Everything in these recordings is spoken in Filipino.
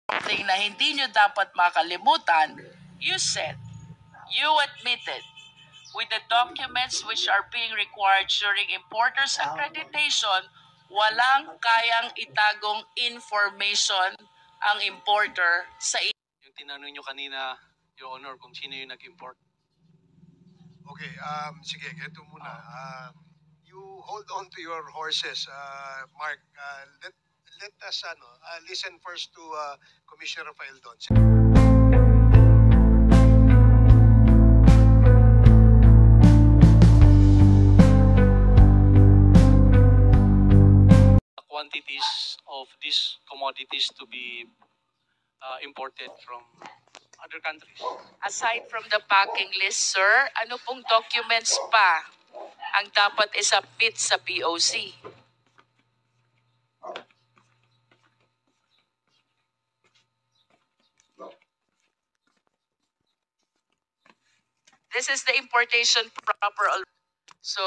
Something na hindi nyo dapat makalimutan, you said, you admitted, with the documents which are being required during importer's accreditation, walang kayang itagong information ang importer sa Yung tinanong nyo kanina, Your Honor, kung sino yung nag-import. Okay, sige, ganito muna. You hold on to your horses, Mark. Let us listen first to Commissioner Rafael Don. Quantities of these commodities to be imported from other countries. Aside from the packing list, sir, ano pong documents pa ang dapat isubmit sa POC? This is the importation proper. So,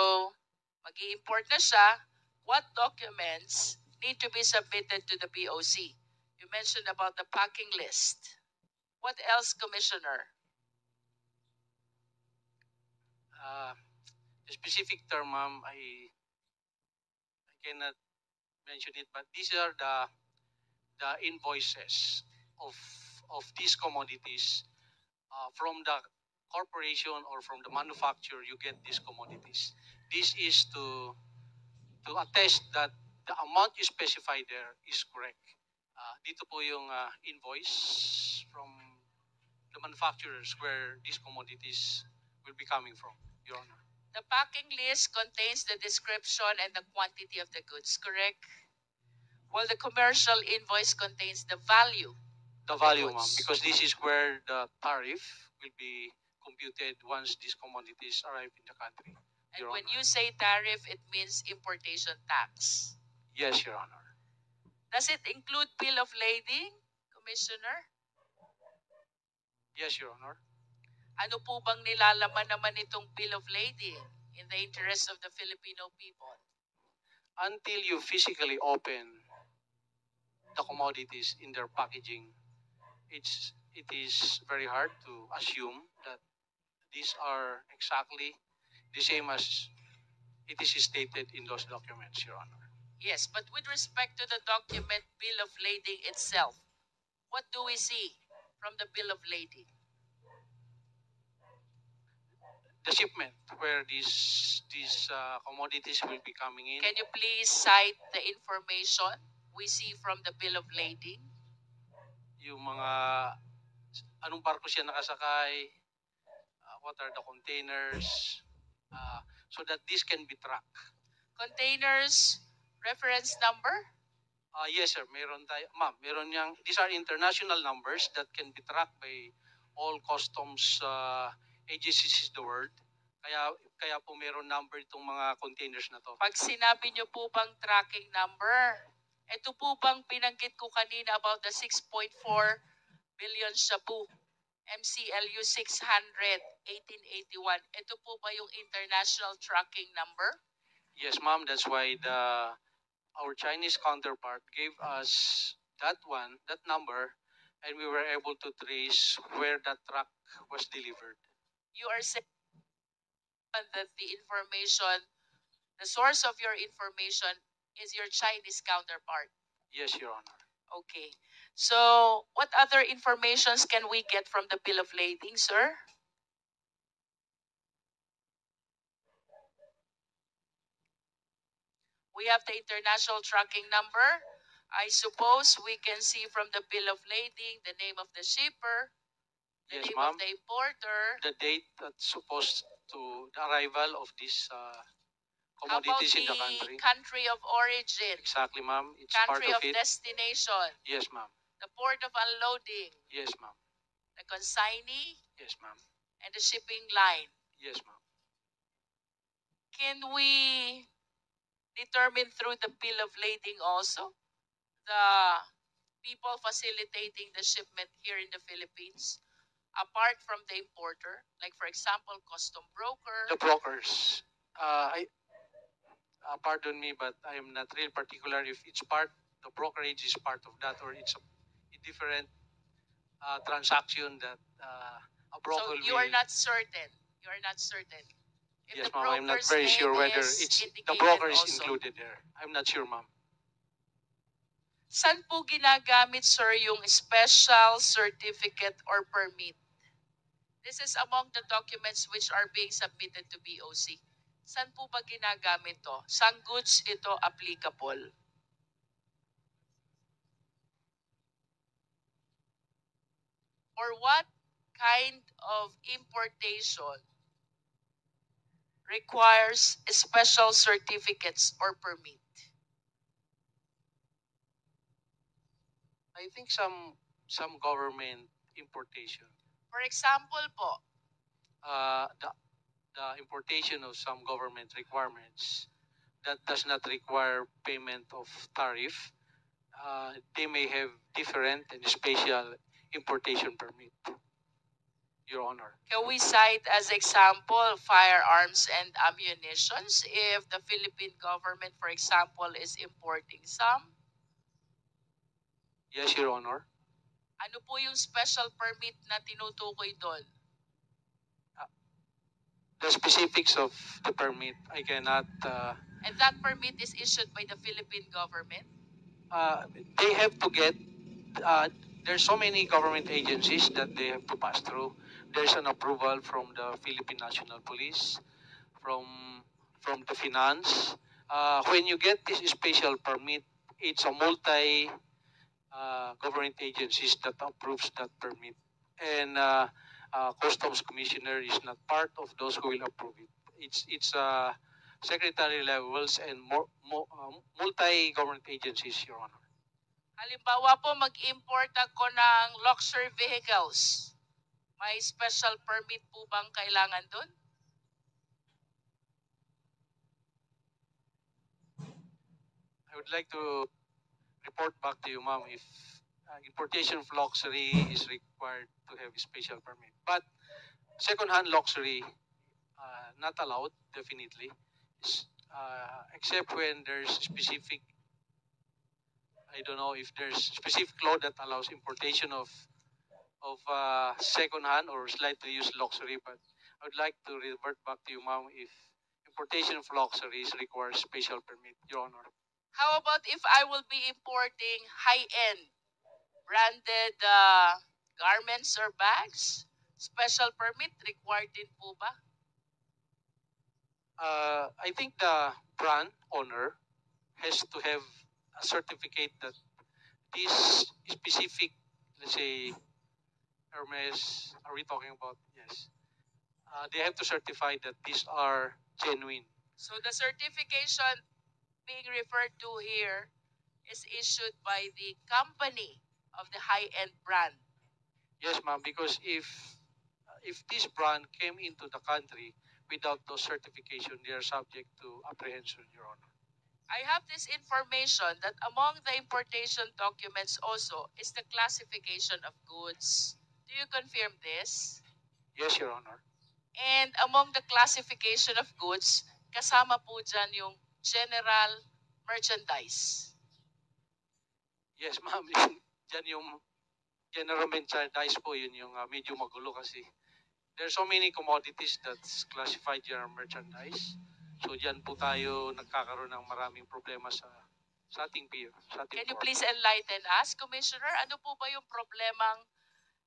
mag-i-import na siya. What documents need to be submitted to the POC? You mentioned about the packing list. What else, Commissioner? The specific term, ma'am, I cannot mention it, but these are the invoices of these commodities from the corporation or from the manufacturer. You get these commodities. This is to attest that the amount you specify there is correct. Dito po yung invoice from the manufacturers where these commodities will be coming from, Your Honor. The packing list contains the description and the quantity of the goods, correct? While the commercial invoice contains the value. The value, ma'am, because this is where the tariff will be computed once these commodities arrive in the country. And when you say tariff, it means importation tax. Yes, Your Honor. Does it include bill of lading, Commissioner? Yes, Your Honor. Ano po bang nilalaman naman itong bill of lading in the interest of the Filipino people? Until you physically open the commodities in their packaging, it is very hard to assume that these are exactly the same as it is stated in those documents, Your Honor. Yes, but with respect to the document bill of lading itself, what do we see from the bill of lading? The shipment where these commodities will be coming in. Can you please cite the information we see from the bill of lading? Yung mga anong barko siya nakasakay, what are the containers, so that this can be tracked. Containers reference number? Yes, sir. Meron tayo, ma'am. Meron yang. These are international numbers that can be tracked by all customs agencies in the world. Kaya po meron number itong mga containers na to. Pag sinabi niyo po bang tracking number, ito po bang binanggit ko kanina about the 6.4 billion shabu, MCLU 600, 1881, ito po ba yung international tracking number? Yes, ma'am. That's why our Chinese counterpart gave us that number, and we were able to trace where that truck was delivered. You are saying that the information, the source of your information is your Chinese counterpart? Yes, Your Honor. Okay. So, what other informations can we get from the bill of lading, sir? We have the international tracking number. I suppose we can see from the bill of lading the name of the shipper, the Yes, name ma'am. of the importer. The date that's supposed to the arrival of these How about commodities in the country. country of origin? Exactly, ma'am. It's part Country of of it. destination? Yes, ma'am. The port of unloading? Yes, ma'am. The consignee? Yes, ma'am. And the shipping line? Yes, ma'am. Can we determine through the bill of lading also the people facilitating the shipment here in the Philippines, apart from the importer, like for example, custom broker? The brokers. Pardon me, but I am not real particular if it's part. The brokerage is part of that, or it different transaction that a broker So will... you are not certain. You are not certain. If Yes, the ma'am, I'm not broker's very sure name whether is it's the indicated broker is also. included there. I'm not sure, ma'am. Saan po ginagamit, sir, yung special certificate or permit? This is among the documents which are being submitted to BOC. Saan po ba ginagamit to? Saan goods ito applicable? Or what kind of importation requires special certificates or permit? I think some government importation. For example po, The importation of some government requirements that does not require payment of tariff, they may have different and special importation permit, Your Honor. can we cite as example firearms and ammunitions if the Philippine government, for example, is importing some? Yes, Your Honor. Ano po yung special permit na tinutukoy doon? The specifics of the permit, I cannot... And that permit is issued by the Philippine government? they have to get... there's so many government agencies that they have to pass through. There's an approval from the Philippine National Police, from the finance. When you get this special permit, it's a multi government agencies that approves that permit, and Customs Commissioner is not part of those who will approve it. It's secretary levels and multi government agencies, Your Honor. Halimbawa po, mag-import ako ng luxury vehicles. May special permit po bang kailangan doon? I would like to report back to you, ma'am, if importation of luxury is required to have a special permit. But second-hand luxury, not allowed, definitely, except when there's specific... I don't know if there's specific law that allows importation of second-hand or slightly used luxury, but I would like to revert back to you, ma'am, if importation of luxuries requires special permit, Your Honor. How about if I will be importing high-end branded garments or bags? Special permit required din po ba? I think the brand owner has to have a certificate that this specific, let's say, Hermes, are we talking about? Yes. They have to certify that these are genuine. So the certification being referred to here is issued by the company of the high-end brand. Yes, ma'am, because if this brand came into the country without those certification, they are subject to apprehension, Your Honor. I have this information that among the importation documents also is the classification of goods. Do you confirm this? Yes, Your Honor. And among the classification of goods, kasama po dyan yung general merchandise. Yes, ma'am. Diyan yung general merchandise po, yun yung medyo magulo kasi there's so many commodities that's classified general merchandise. So diyan po tayo nagkakaroon ng maraming problema sa ating peer. Can you please enlighten us, Commissioner? Ano po ba yung problemang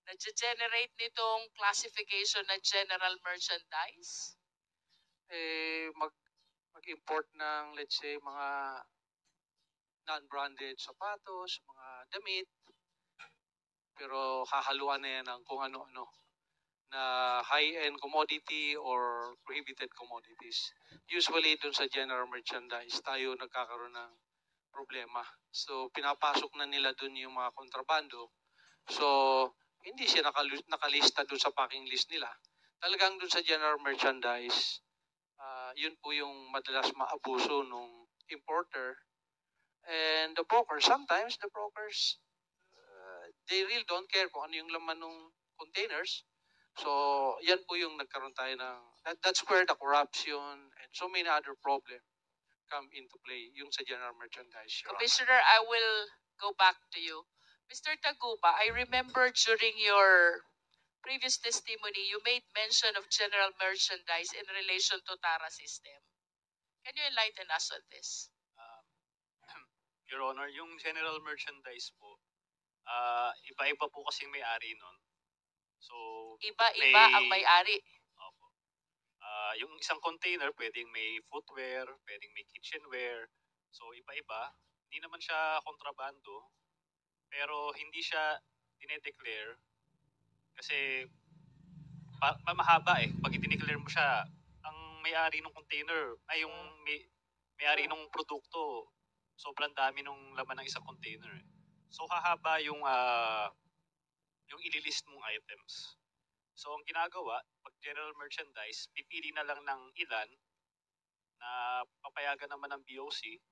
na-generate nitong classification na general merchandise? Mag-import ng, let's say, mga non-branded sapatos, mga damit, pero hahaluan na yan ng kung ano-ano na high-end commodity or prohibited commodities. Usually, dun sa general merchandise, tayo nagkakaroon ng problema. So, pinapasok na nila dun yung mga kontrabando. So, hindi siya nakalista dun sa packing list nila. Talagang dun sa general merchandise, yun po yung madalas maabuso nung importer. And the broker, sometimes the brokers, they really don't care kung ano yung laman ng containers. So, yan po yung nagkaroon tayo ng, that's where the corruption and so many other problems come into play, yung sa general merchandise. Commissioner, I will go back to you. Mr. Taguba, I remember during your previous testimony, you made mention of general merchandise in relation to Tara system. Can you enlighten us on this? Um, Your Honor, yung general merchandise po, iba-iba po kasing may-ari nun. So, Iba-iba ang may-ari. Opo. Yung isang container, pwedeng may footwear, pwedeng may kitchenware. So, iba-iba. Hindi naman siya kontrabando, pero hindi siya dinedeclare kasi mahaba eh. Pag i-declare mo siya, ang may-ari ng container, ay yung may-ari ng produkto, sobrang dami nung laman ng isang container eh. So, hahaba yung ililist mong items. So, ang ginagawa, pag general merchandise, pipili na lang ng ilan na papayagan naman ng BOC.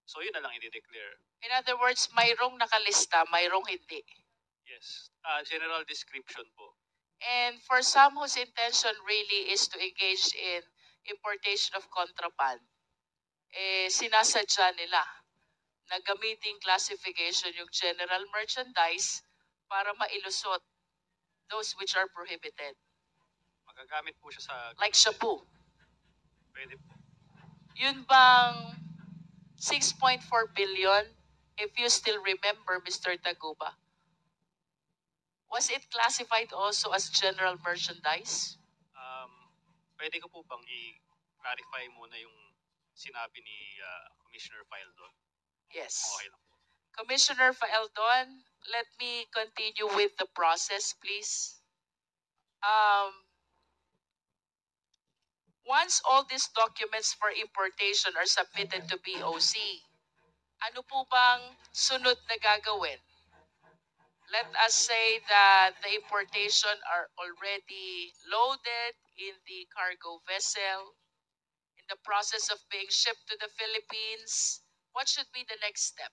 So, yun na lang i-declare. In other words, mayroong nakalista, mayroong hindi. Yes. General description po. And for some whose intention really is to engage in importation of contraband, sinasadya nila na gamiting classification yung general merchandise para mailusot those which are prohibited. Magagamit po siya sa... Like shampoo. Pwede po. Yun bang 6.4 billion, if you still remember, Mr. Taguba, was it classified also as general merchandise? Pwede ko po bang i-clarify muna yung sinabi ni Commissioner Faeldon? Yes. Okay lang po. Commissioner Faeldon, let me continue with the process, please. Once all these documents for importation are submitted to BOC, ano po bang sunod na gagawin? Let us say that the importation are already loaded in the cargo vessel, in the process of being shipped to the Philippines. What should be the next step?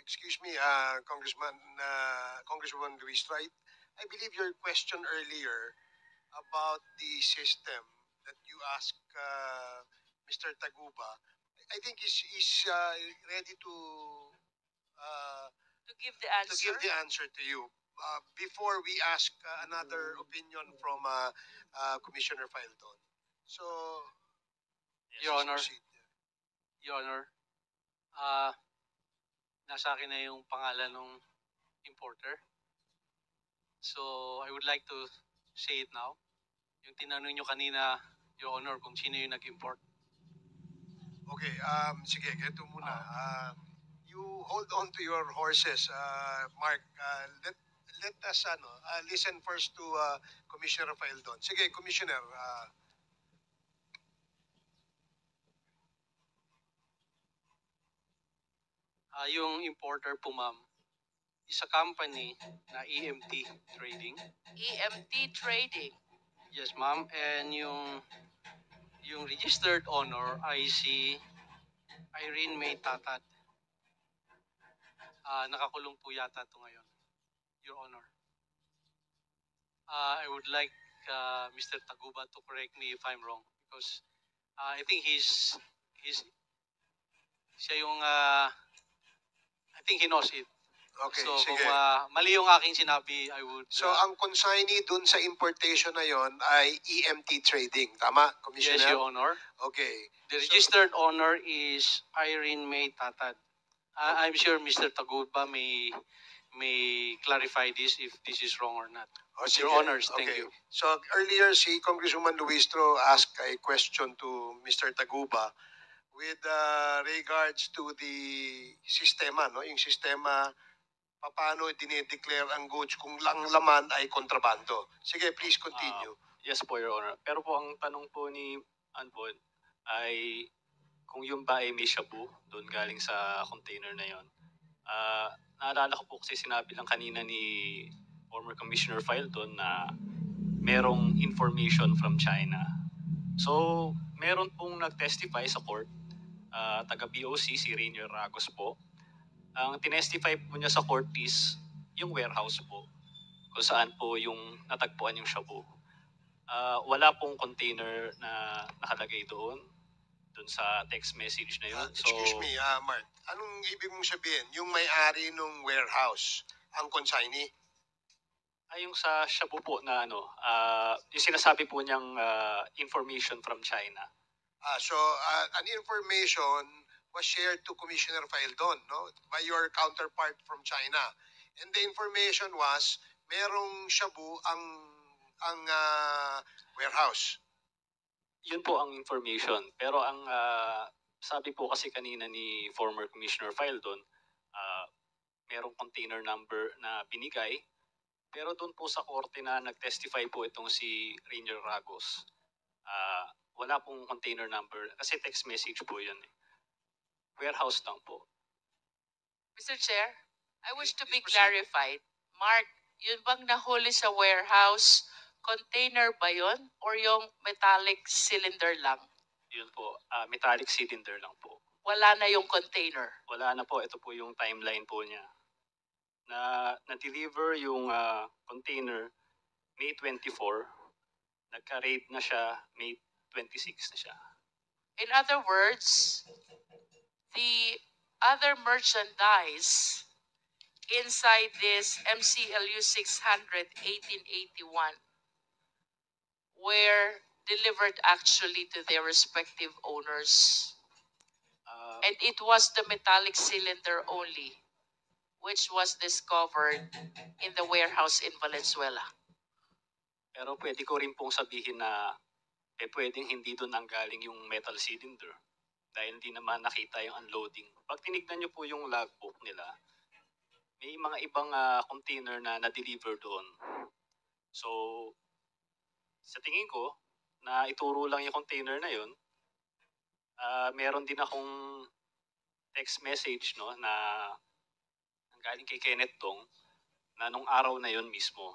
Excuse me, Congresswoman Luis, right? I believe your question earlier about the system that you asked Mr. Taguba, I think is ready to give the answer. To give the answer to you. Before we ask another opinion from Commissioner Faeldon. So, yes, Your Honor. proceed. Your Honor, nasa akin na yung pangalan ng importer. So, I would like to say it now. Yung tinanong nyo kanina, Your Honor, kung sino yung nag-import. Okay, sige, ganito muna. You hold on to your horses, Mark. Let us listen first to Commissioner Faeldon. Sige, Commissioner. Yung importer po, ma'am, is a company na EMT Trading. EMT Trading. Yes, ma'am. And yung registered owner ay si Irene May Tatad. Nakakulong po yata ito ngayon, Your Honor. I would like Mr. Taguba to correct me if I'm wrong because I think siya yung I think he knows it. Okay, So sige. kung mali yung aking sinabi, I would... So, ang consignee dun sa importation na yon ay EMT Trading. Tama, Commissioner? Yes, Your Honor. Okay. The registered owner is Irene May Tatad. I'm sure Mr. Taguba may clarify this if this is wrong or not. Oh, Your sige. Honors, thank Okay. you. So, earlier si Congresswoman Luistro asked a question to Mr. Taguba with regards to the sistema, no? Yung sistema, paano dinedeclare ang goods kung lang laman ay kontrabando. Sige, please continue. Yes po, Your Honor. Pero po ang tanong po ni Anbon ay kung yung ba ay may shabu doon galing sa container na yon. Naalala ko po kasi sinabi lang kanina ni former Commissioner Faeldon na merong information from China. So, meron pong nag-testify sa court, taga-BOC, si Rainier Ragos po. Ang tinestify po niya sa court is yung warehouse po, kung saan po yung natagpuan yung shabu. Wala pong container na nakalagay doon. dun sa text message na yun. So, Excuse me, Mark. Anong ibig mong sabihin? Yung may-ari ng warehouse, ang consignee? ay yung sa Shabu po na yung sinasabi po niyang information from China. An information was shared to Commissioner Faildon, no, by your counterpart from China. And the information was, merong shabu ang warehouse. Yun po ang information. Pero ang sabi po kasi kanina ni former Commissioner Faildon, merong container number na binigay. Pero doon po sa korte na nag-testify po itong si Ranger Ragos, wala pong container number kasi text message po yun. Warehouse lang po. Mr. Chair, I wish to be Proceed. clarified. Mark, yun bang nahuli sa warehouse, container ba yun? Or yung metallic cylinder lang? Yun po, metallic cylinder lang po. Wala na yung container. Wala na po, ito po yung timeline po niya. Na-deliver yung container May 24, nagka-raid na siya May 26 na siya. In other words, the other merchandise inside this MCLU 600 1881 were delivered actually to their respective owners. And it was the metallic cylinder only which was discovered in the warehouse in Valenzuela. Pero pwede ko rin pong sabihin na pwedeng hindi doon ang galing yung metal cylinder dahil hindi naman nakita yung unloading. Pag tinignan nyo po yung logbook nila, may mga ibang container na na-deliver doon. So, sa tingin ko, na ituro lang yung container na yun, meron din akong text message na galing kay Kenneth Dong na nung araw na yun mismo,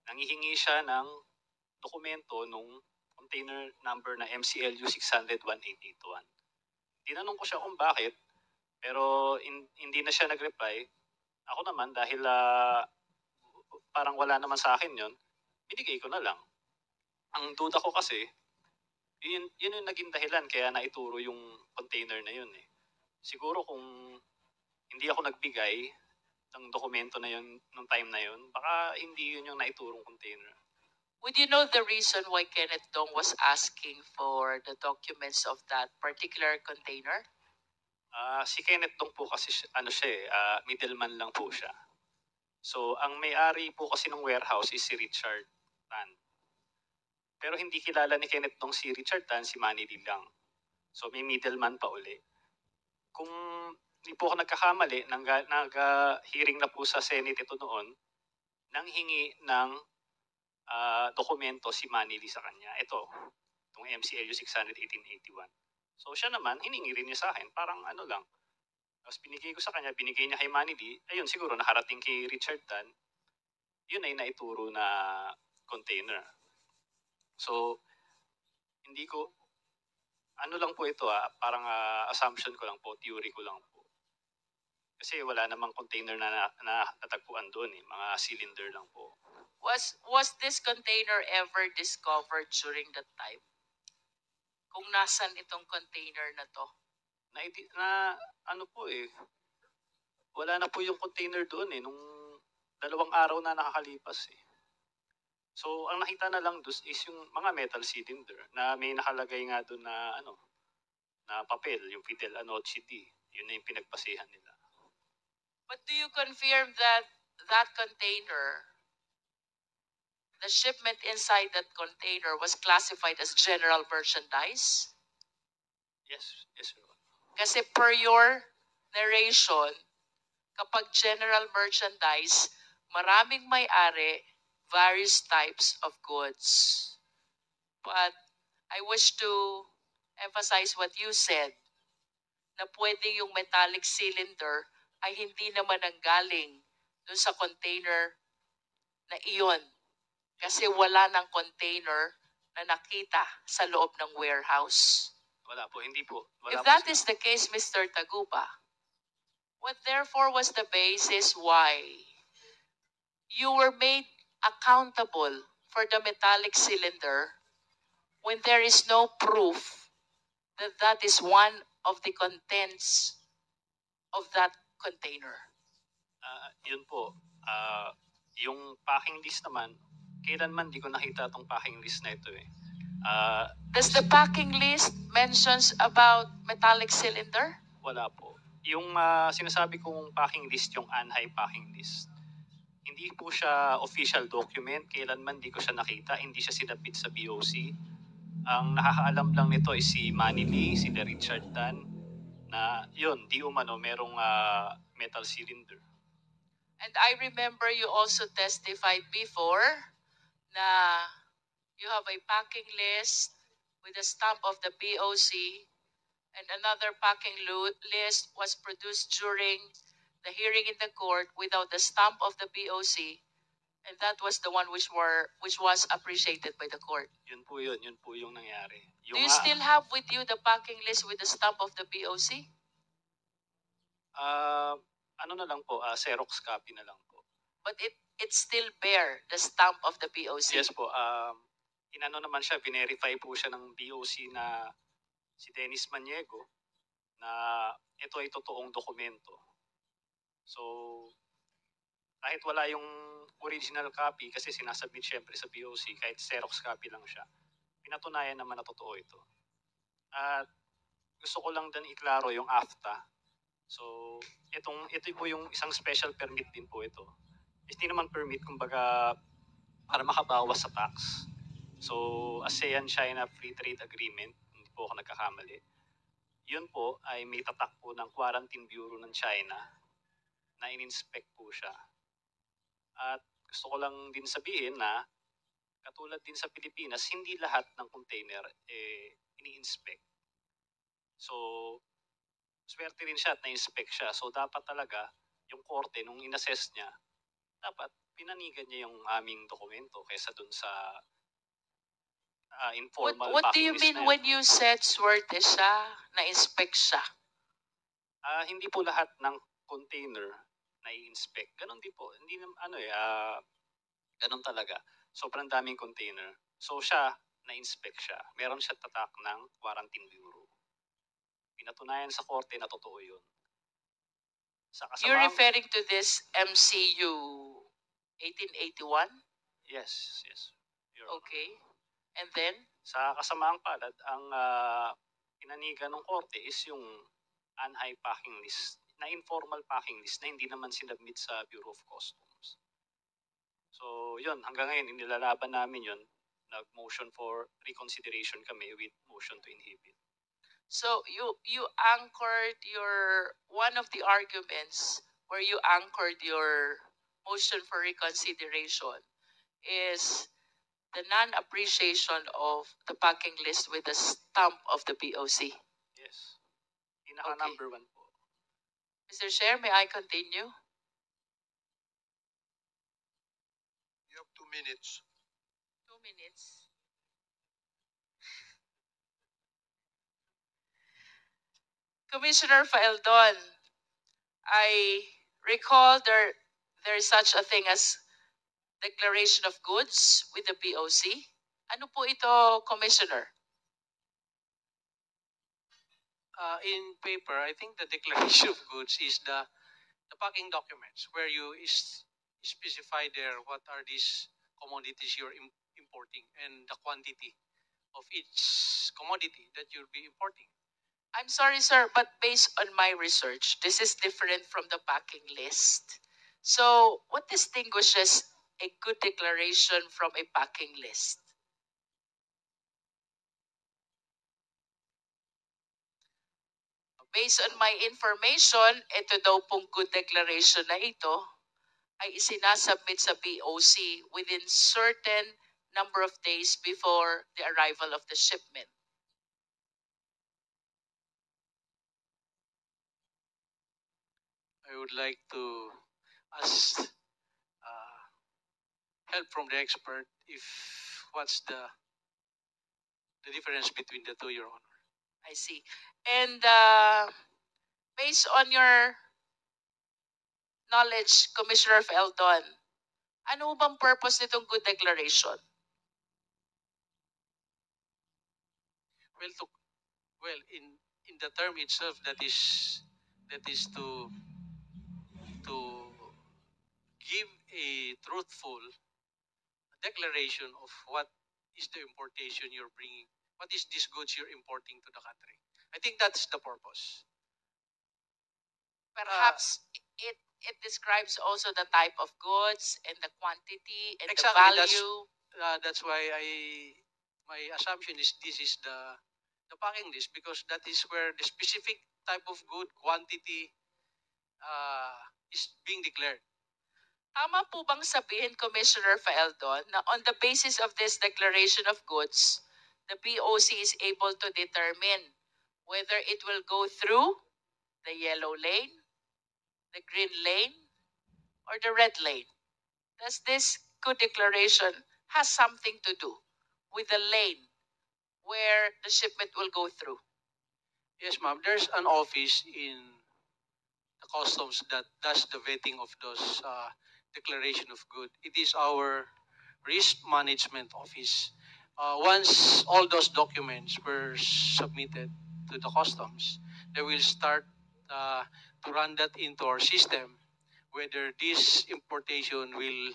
nangihingi siya ng dokumento nung container number na MCLU 600-1881. Tinanong ko siya kung bakit, pero hindi na siya nag-reply. Ako naman, dahil parang wala naman sa akin yun, binigay ko na lang. Ang duda ko kasi, yun yung naging dahilan kaya naituro yung container na yun eh. Siguro kung hindi ako nagbigay ng dokumento na yun nung time na yun, baka hindi yun yung naiturong container. Would you know the reason why Kenneth Dong was asking for the documents of that particular container? Si Kenneth Dong po kasi middleman lang po siya. So, ang may-ari po kasi ng warehouse is si Richard Tan. Pero hindi kilala ni Kenneth Dong si Richard Tan, si Manny Lee lang. So, may middleman pa uli. Kung hindi po ako nagkakamali, nag-hearing na po sa Senate ito noon, nang hingi ng dokumento si Manny Lee sa kanya. Ito, itong MCLU 600-1881. So siya naman, hiningi rin niya sa akin, parang lang. Tapos binigay ko sa kanya, binigay niya kay Manny Lee, ayun siguro nakarating kay Richard Tan, yun ay naituro na container. So, hindi ko, lang po ito parang assumption ko lang po, theory ko lang po. Kasi wala namang container na natagpuan doon eh, mga cylinder lang po. Was this container ever discovered during that time? Kung nasan itong container na to? Wala na po yung container doon eh, nung 2 araw na nakakalipas eh. So, ang nakita na lang doon is yung mga metal cylinder na may nakalagay nga doon na na papel, yung Fidel Anoche D. Yun na yung pinagpasehan nila. But do you confirm that that container, the shipment inside that container was classified as general merchandise? Yes, sir. Kasi per your narration, kapag general merchandise, maraming may-ari, various types of goods. But I wish to emphasize what you said, na pwede yung metallic cylinder ay hindi naman ang galing dun sa container na iyon. Kasi wala ng container na nakita sa loob ng warehouse. Wala po, hindi po. If that is the case, Mr. Taguba, what therefore was the basis why you were made accountable for the metallic cylinder when there is no proof that that is one of the contents of that container? Yun po. Yung packing list naman, kailanman di ko nakita itong packing list na ito eh. Does the packing list mentions about metallic cylinder? Wala po. Yung sinasabi kong packing list, yung ANHI packing list, hindi po siya official document. Kailanman di ko siya nakita. Hindi siya sinabit sa BOC. Ang nakakaalam lang nito is si Manny Lee, si Richard Tan, na yun, di umano, merong metal cylinder. And I remember you also testified before na you have a packing list with a stamp of the BOC, and another packing list was produced during the hearing in the court without the stamp of the BOC, and that was the one which was appreciated by the court. Yun po yung nangyari. Do you still have with you the packing list with the stamp of the BOC? Ano na lang po, Xerox copy na lang po. But it still bear the stamp of the BOC? Yes po. Inano naman siya, verify po siya ng BOC na si Dennis Maniego na ito ay totoong dokumento. So, kahit wala yung original copy kasi sinasubmit syempre sa BOC, kahit Xerox copy lang siya, pinatunayan naman na totoo ito. At gusto ko lang din iklaro yung AFTA. So, ito po yung isang special permit din po ito. Hindi naman permit, kumbaga, para makabawas sa tax. So, ASEAN-China Free Trade Agreement, hindi po ako nagkakamali. Yun po ay may tatak po ng Quarantine Bureau ng China na in-inspect po siya. At gusto ko lang din sabihin na katulad din sa Pilipinas, hindi lahat ng container ini-inspect. So, swerte rin siya at na-inspect siya. So, dapat talaga yung korte, nung in-assess niya, dapat pinanigan niya yung aming dokumento kaysa dun sa informal What do packing you list mean na yun. when you said swerte siya, na-inspect siya? Hindi po lahat ng container na i-inspect. Ganon din po. Hindi ganon talaga. Sobrang daming container. So siya, na-inspect siya. Meron siya tatak ng Quarantine Bureau. Pinatunayan sa korte na totoo yun. You're referring to this MCU 1881? Yes. Your Honor. Okay. And then? Sa kasamaang palad, ang pinanigan ng korte is yung ANHI packing list, na informal packing list na hindi naman sinabmit sa Bureau of Customs. So, yun, hanggang ngayon, inilalaban namin yun. Nag-motion for reconsideration kami with motion to inhibit. So, you anchored one of the arguments where you anchored your motion for reconsideration is the non-appreciation of the packing list with the stamp of the BOC. Yes. Number one po. Mr. Chair, may I continue? You have 2 minutes. 2 minutes. Commissioner Faeldon, I recall there is such a thing as declaration of goods with the BOC. Ano po ito, Commissioner? In paper, I think the declaration of goods is the packing documents where you specify there what are these commodities you're importing and the quantity of each commodity that you'll be importing. I'm sorry, sir, but based on my research, this is different from the packing list. So, what distinguishes a good declaration from a packing list? Based on my information, ito daw pong good declaration na ito ay isinasubmit sa BOC within certain number of days before the arrival of the shipment. I would like to ask help from the expert if what's the difference between the two, Your Honor. I see. And based on your knowledge, Commissioner Faeldon, ano bang purpose nitong good declaration? Well, Well, in the term itself, that is to give a truthful declaration of what is the importation you're bringing, what is this goods you're importing to the country. I think that's the purpose. Perhaps it describes also the type of goods and the quantity and Exactly, the value. That's why my assumption is this is the packing list, because that is where the specific type of good quantity is being declared. Tama po bang sabihin, Commissioner Faeldon, na on the basis of this declaration of goods, the BOC is able to determine whether it will go through the yellow lane, the green lane, or the red lane? Does this good declaration has something to do with the lane where the shipment will go through? Yes, ma'am. There's an office in the customs that does the vetting of those declaration of good. It is our risk management office. Once all those documents were submitted to the customs, they will start to run that into our system, whether this importation will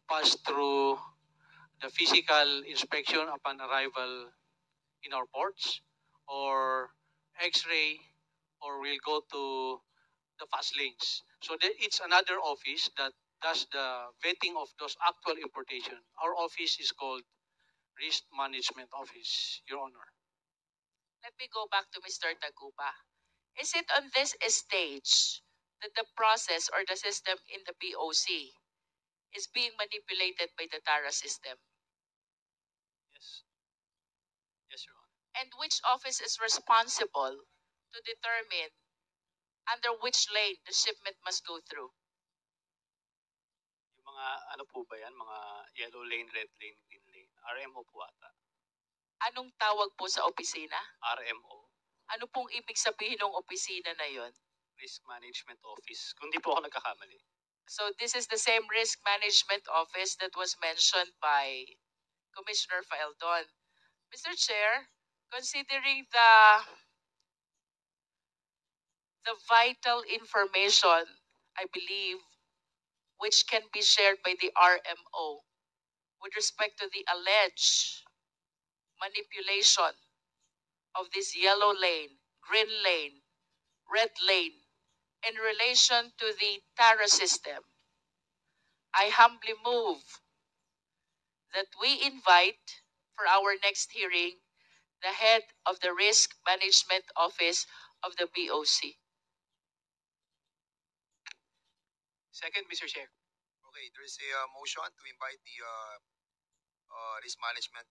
pass through the physical inspection upon arrival in our ports, or X-ray, or will go to the fast lanes. So it's another office that does the vetting of those actual importation. Our office is called Risk Management Office, Your Honor. Let me go back to Mr. Taguba. Is it on this stage that the process or the system in the BOC is being manipulated by the TARA system? Yes. Yes, Your Honor. And which office is responsible to determine under which lane the shipment must go through? Yung mga ano po ba yan? Mga yellow lane, red lane, green lane. RMO po ata. Anong tawag po sa opisina? RMO. Ano pong ibig sabihin ng opisina na yon? Risk Management Office. Kung di po ako nagkakamali. So this is the same risk management office that was mentioned by Commissioner Faeldon. Mr. Chair, considering the vital information, I believe, which can be shared by the RMO with respect to the alleged manipulation of this yellow lane, green lane, red lane in relation to the TARA system, I humbly move that we invite for our next hearing the head of the Risk Management Office of the BOC. Second, Mr. Chair. Okay, there is a motion to invite the risk management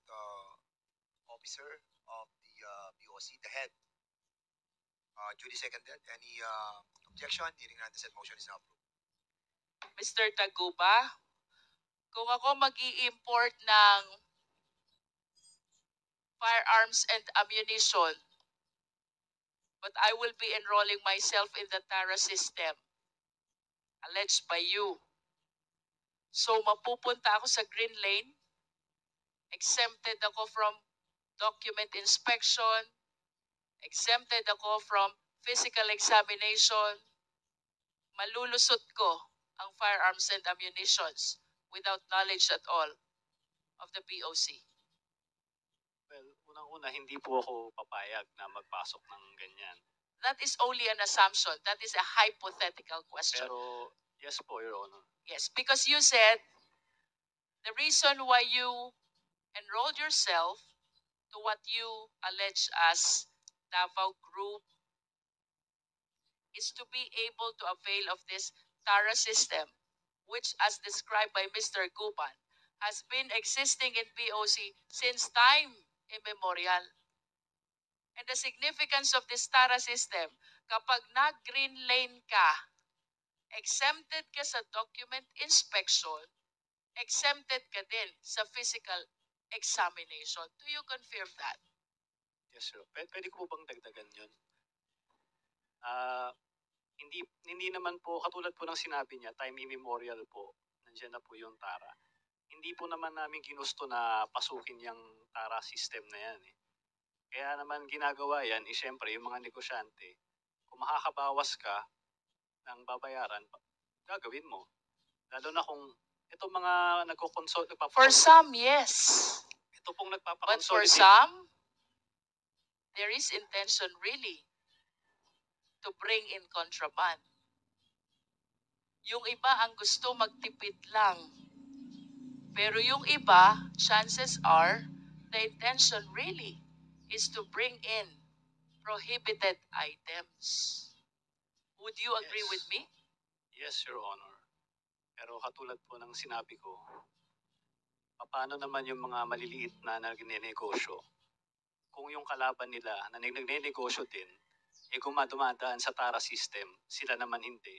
officer of the BOC, the head. Duly seconded. Any objection? Hearing none, the said motion is now approved. Mr. Taguba, kung ako mag-i-import ng firearms and ammunition, but I will be enrolling myself in the TARA system, alleged by you. So mapupunta ako sa green lane, exempted ako from document inspection, exempted ako from physical examination, malulusot ko ang firearms and ammunitions without knowledge at all of the BOC. Well, unang-una, hindi po ako papayag na magpasok ng ganyan. That is only an assumption. That is a hypothetical question. Pero, yes po, Your Honor. Yes, because you said the reason why you enrolled yourself to what you allege as Davao Group is to be able to avail of this TARA system, which, as described by Mr. Guban, has been existing in BOC since time immemorial. And the significance of this TARA system, kapag nag-green lane ka, exempted ka sa document inspection, exempted ka din sa physical examination. Do you confirm that? Yes, sir. Pwede ko po bang dagdagan yun? Hindi naman po, katulad po ng sinabi niya, time immemorial po, nandiyan na po yung TARA. Hindi po naman namin ginusto na pasukin yung TARA system na yan. Kaya naman ginagawa yan, siyempre, yung mga negosyante, kung makakabawas ka ng babayaran, gagawin mo. Lalo na kung itong mga For some, yes. ito pong But for nagpapakonsolidate. some, there is intention really to bring in contraband. Yung iba ang gusto magtipid lang. Pero yung iba, chances are, the intention really is to bring in prohibited items. Would you agree Yes. with me? Yes, Your Honor. Pero katulad po ng sinabi ko, paano naman yung mga maliliit na nagnenegosyo? Kung yung kalaban nila na nagnenegosyo din, kung dumadaan sa TARA system, sila naman hindi,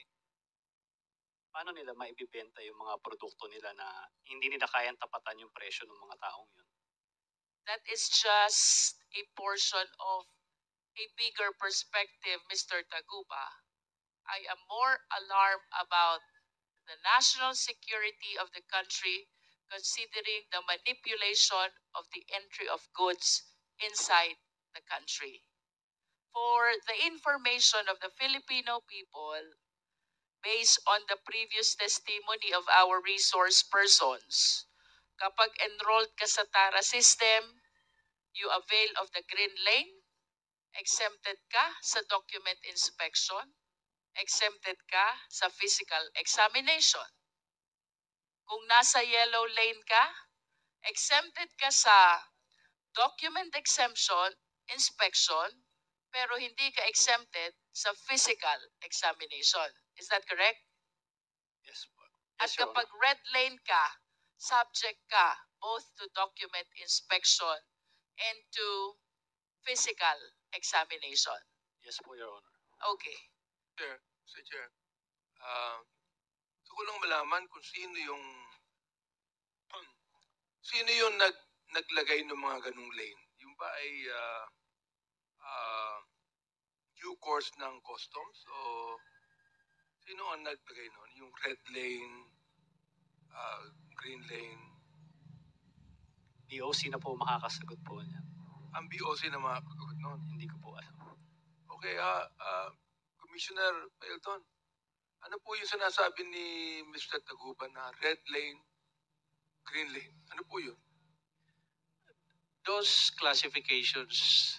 paano nila maibibenta yung mga produkto nila na hindi nila kayang tapatan yung presyo ng mga taong yun? That is just a portion of a bigger perspective, Mr. Taguba. I am more alarmed about the national security of the country considering the manipulation of the entry of goods inside the country. For the information of the Filipino people, based on the previous testimony of our resource persons, kapag enrolled ka sa TARA system, you avail of the green lane, exempted ka sa document inspection, exempted ka sa physical examination. Kung nasa yellow lane ka, exempted ka sa document exemption, inspection, pero hindi ka exempted sa physical examination. Is that correct? Yes po. At Yes, Your kapag Honor. red lane ka, subject ka both to document inspection and to physical examination. Yes po, Your Honor. Okay. Mr. Chair, gusto ko lang malaman kung sino yung naglagay ng mga ganung lane. Yung ba ay due course ng customs o sino ang naglagay nun? Yung red lane, green lane, DOC na po makakasagot po niya. ang BOC na mga kagugot nun. Hindi ko po alam. Okay, Commissioner Pelton, ano po yung sinasabi ni Mr. Taguba na red lane, green lane? Ano po yun? Those classifications,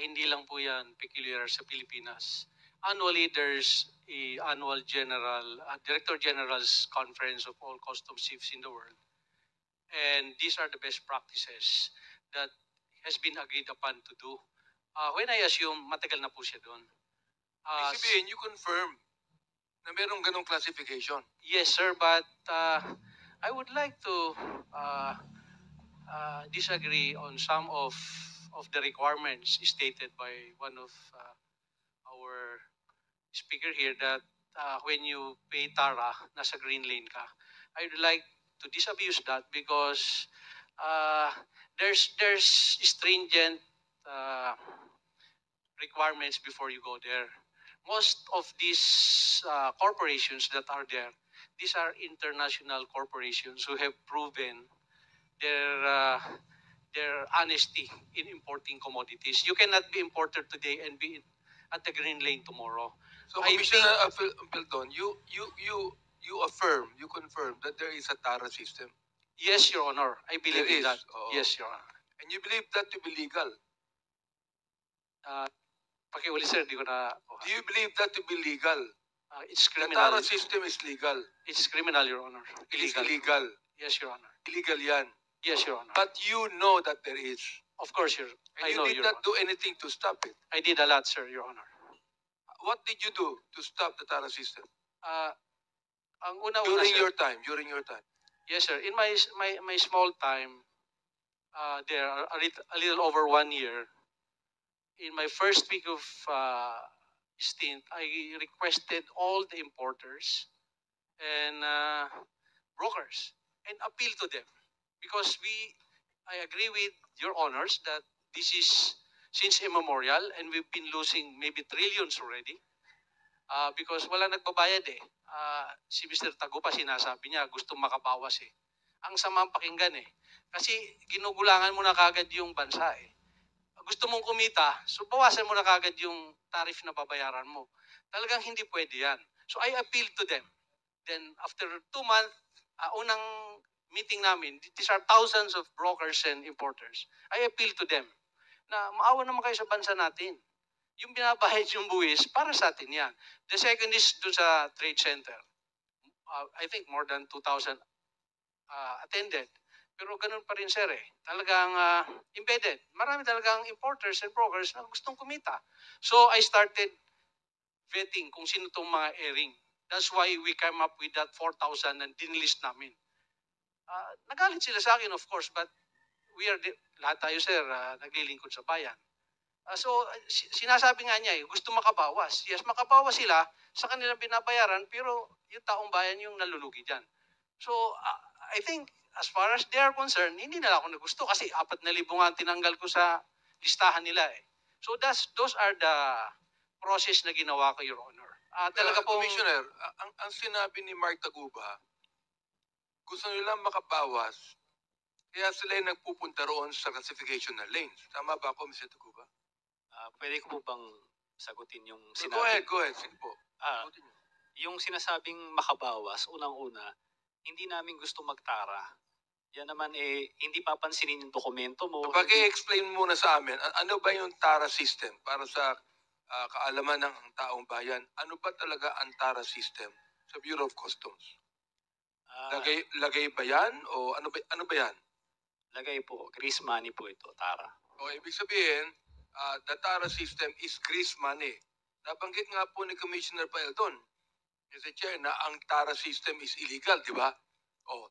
hindi lang po yan peculiar sa Pilipinas. Annually, there's a annual Director General's Conference of all customs chiefs in the world. And these are the best practices that has been agreed upon to do. When I assume, matagal na po siya doon. Ibig sabihin, you confirm na merong ganong classification. Yes, sir, but I would like to disagree on some of the requirements stated by one of our speaker here that when you pay TARA, nasa green lane ka. I would like to disabuse that because there's stringent requirements before you go there. Most of these corporations that are there, these are international corporations who have proven their honesty in importing commodities. You cannot be importer today and be at the green lane tomorrow. So, I Commissioner Pelton, you affirm, you confirm that there is a TARA system. Yes, Your Honor. I believe There in is, that. oo. Yes, Your Honor. And you believe that to be legal. Pakiuli, sir, di ko na... Do you believe that to be legal? It's The criminal. TARA system is legal. It's criminal, Your Honor. It is Illegal. illegal. Yes, Your Honor. Illegal yan. Yes, Your Honor. But you know that there is. Of course, Your And I you know, did Your not Honor. do anything to stop it. I did a lot, sir, Your Honor. What did you do to stop the TARA system? Ang una-una, During sir, your time. yes, sir. In my small time, there a little over 1 year. In my first week of stint, I requested all the importers and brokers and appeal to them because I agree with your honors that this is since immemorial and we've been losing maybe trillions already because wala nagbabayad eh. Si Mr. Tagupa sinasabi niya gusto makabawas eh. Ang samang pakinggan eh. Kasi ginugulangan mo na kagad yung bansa eh. gusto mong kumita, so bawasan mo na kagad yung tariff na babayaran mo. Talagang hindi pwede yan. So I appeal to them. Then after 2 months, unang meeting namin, these are thousands of brokers and importers. I appeal to them na maawa naman kayo sa bansa natin. Yung binabayad yung buwis, para sa atin yan. The second is doon sa trade center. I think more than 2,000 attended. Pero ganun pa rin, sir, eh. Talagang embedded. Marami talagang importers and brokers na gustong kumita. So I started vetting kung sino itong mga airing. That's why we came up with that 4,000 and dinlist namin. Nagalit sila sa akin, of course, but lahat tayo, sir, naglilingkod sa bayan. So, sinasabi nga niya, gusto makabawas. Yes, makabawas sila sa kanilang binabayaran, pero yung taong bayan yung nalulugi dyan. So, I think, as far as they are concerned, hindi nila ako nagusto kasi 4,000 nga tinanggal ko sa listahan nila eh. So, those are the process na ginawa ko, Your Honor. Talaga po, Commissioner, ang sinabi ni Mark Taguba, gusto nilang makabawas, kaya sila yung nagpupunta roon sa classification na lanes. Tama ba ako, Mr. Taguba? Pwede ko po bang sagutin yung Go sinabi? ahead. Sige po. Sagutin niyo. Yung sinasabing makabawas, unang-una, hindi namin gusto magtara. Yan naman hindi papansinin yung dokumento mo. Pag-i-explain muna sa amin, ano ba yung TARA system para sa kaalaman ng taong bayan? Ano ba talaga ang TARA system sa Bureau of Customs? Lagay ba yan? O ano ba yan? Lagay po, grease money po ito, tara. O ibig sabihin, the TARA system is grease money. Nabanggit nga po ni Commissioner Paeldon, Mr. Chair, na ang TARA system is illegal, di ba? O,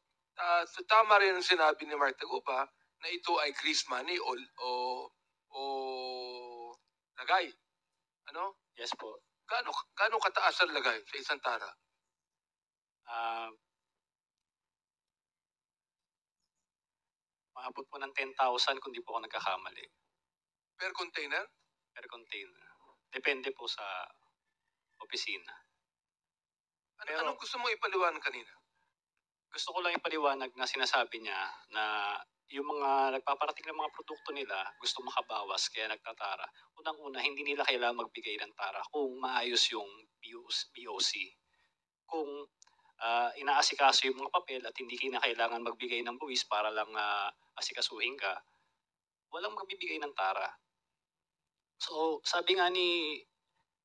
so tama rin ang sinabi ni Mark Taguba na ito ay grease money o lagay. Ano? Yes po. Gaano kataas ang lagay sa isang TARA? Maabot po ng 10,000 kung di po ako nagkakamali Per container? per container. Depende po sa opisina. Pero- Anong gusto mo ipaliwanag kanina? Gusto ko lang ipaliwanag na sinasabi niya na yung mga nagpaparating ng mga produkto nila gusto makabawas kaya nagtatara. Unang-una, hindi nila kailangan magbigay ng tara kung maayos yung BOC. Kung inaasikaso yung mga papel at hindi kailangan magbigay ng buwis para lang asikasuhin ka, walang magbibigay ng tara. So, sabi nga ni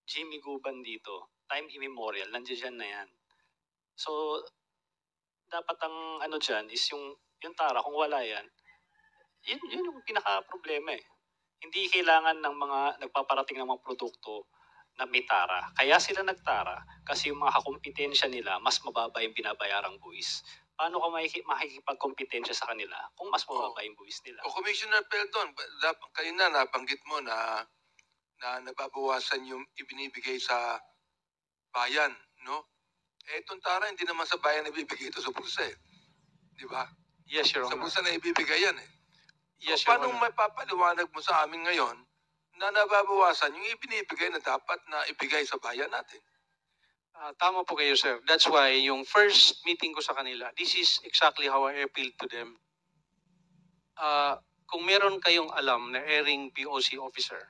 Jimmy Guban dito, time immemorial, nandiyan na yan. So, dapat ang dyan is yung tara, kung wala yan, yun yung pinaka-problema eh. Hindi kailangan ng mga nagpaparating ng mga produkto na may tara. Kaya sila nagtara kasi yung mga kakompetensya nila, mas mababa yung binabayarang buwis. Paano ka makikipagkompetensya sa kanila kung mas mababa yung buwis nila? O Commissioner Peldon, kanina nabanggit mo na nababawasan yung ibinibigay sa bayan, no? Itong tara, hindi naman sa bayan ibibigay ito sa bulsa eh. Di ba? yes, Your Sa Honor. bulsa na ibibigay yan eh. Yes, So, Your paano Honor. mapapaliwanag mo sa amin ngayon na nababawasan yung ibinibigay na dapat na ibigay sa bayan natin? Tama po kayo, sir. That's why yung first meeting ko sa kanila, this is exactly how I appealed to them. Kung meron kayong alam na airing POC officer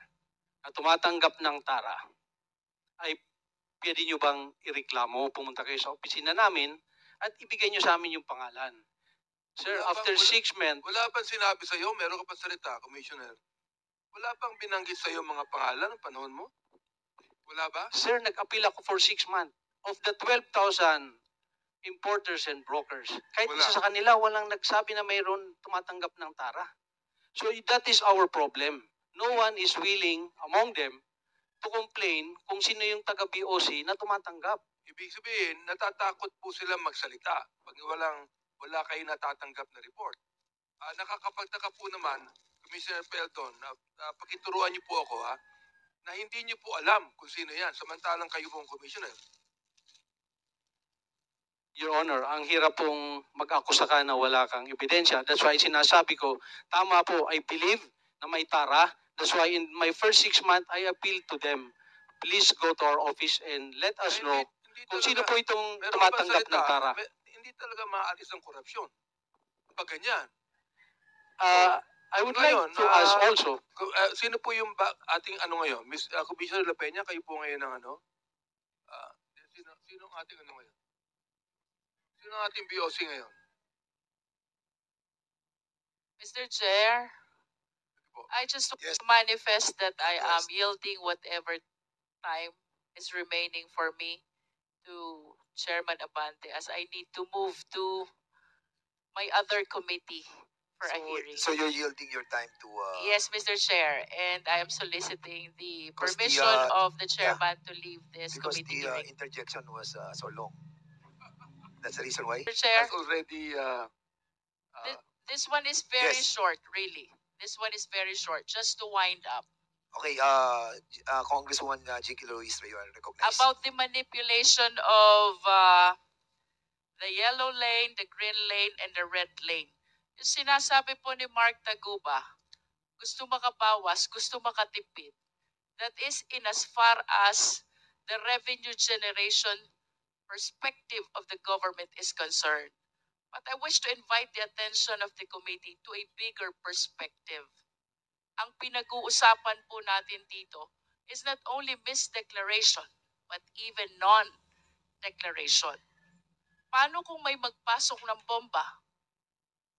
na tumatanggap ng tara, ay pwede nyo bang ireklamo, pumunta kayo sa opisina namin at ibigay nyo sa amin yung pangalan. Sir, after 6 months, Wala bang sinabi sa'yo, meron ka pa salita, Commissioner? Wala bang binanggit sa'yo mga pangalan ng panahon mo? Wala ba? sir, nag-appeal ako for 6 months. Of the 12,000 importers and brokers, kahit Wala. isa sa kanila, walang nagsabi na mayroon tumatanggap ng tara. So that is our problem. No one is willing among them to complain kung sino yung taga-BOC na tumatanggap. Ibig sabihin, natatakot po sila magsalita pag wala kayo natatanggap na report. Nakakapagtaka po naman, Commissioner Peldon, pakituruan niyo po ako na hindi niyo po alam kung sino yan, samantalang kayo pong Commissioner. Your Honor, ang hirap pong mag-akusa ka na wala kang ebidensya. That's why sinasabi ko, tama po, I believe na may tara. That's why in my first 6 months, I appealed to them. Please go to our office and let us know Hindi kung talaga- sino po itong meron ka tumatanggap salita, ng tara. Hindi talaga maalis ang korupsyon. Pag ganyan. I would Ngayon, like to ask also, Sino po yung ating ano ngayon? Miss Commissioner La Peña, kayo po ngayon ng ano? Sino ang ating ano ngayon? Sino ang ating BOC ngayon? Mr. Chair, I just want Yes. to manifest that I am Yes. yielding whatever time is remaining for me to Chairman Abante as I need to move to my other committee for a hearing. So you're yielding your time to Yes, Mr. Chair, and I am soliciting the Because the, permission of the chairman to leave this because committee the hearing. interjection was so long. That's the reason why. Mr. Chair, Has already this one is very Yes. short, really. This one is very short, just to wind up. Okay, Congresswoman Jinky Luis, you are recognized. About the manipulation of the yellow lane, the green lane, and the red lane. Yung sinasabi po ni Mark Taguba, gusto makabawas, gusto makatipid. That is in as far as the revenue generation perspective of the government is concerned. But I wish to invite the attention of the committee to a bigger perspective. Ang pinag-uusapan po natin dito is not only misdeclaration, but even non-declaration. Paano kung may magpasok ng bomba?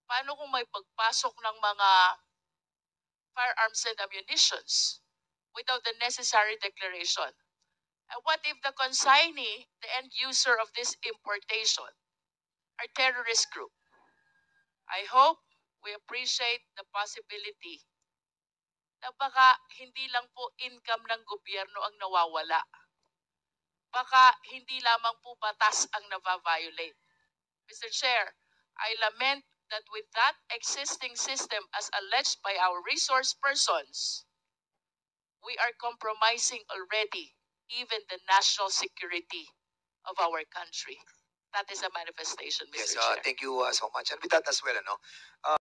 Paano kung may pagpasok ng mga firearms and ammunitions without the necessary declaration? And what if the consignee, the end user of this importation, are terrorist group? I hope we appreciate the possibility na baka hindi lang po income ng gobyerno ang nawawala. Baka hindi lamang po batas ang nababiolate. Mr. Chair, I lament that with that existing system as alleged by our resource persons, we are compromising already even the national security of our country. That is a manifestation, Mr. Yes, Chair. thank you so much. And with that as well,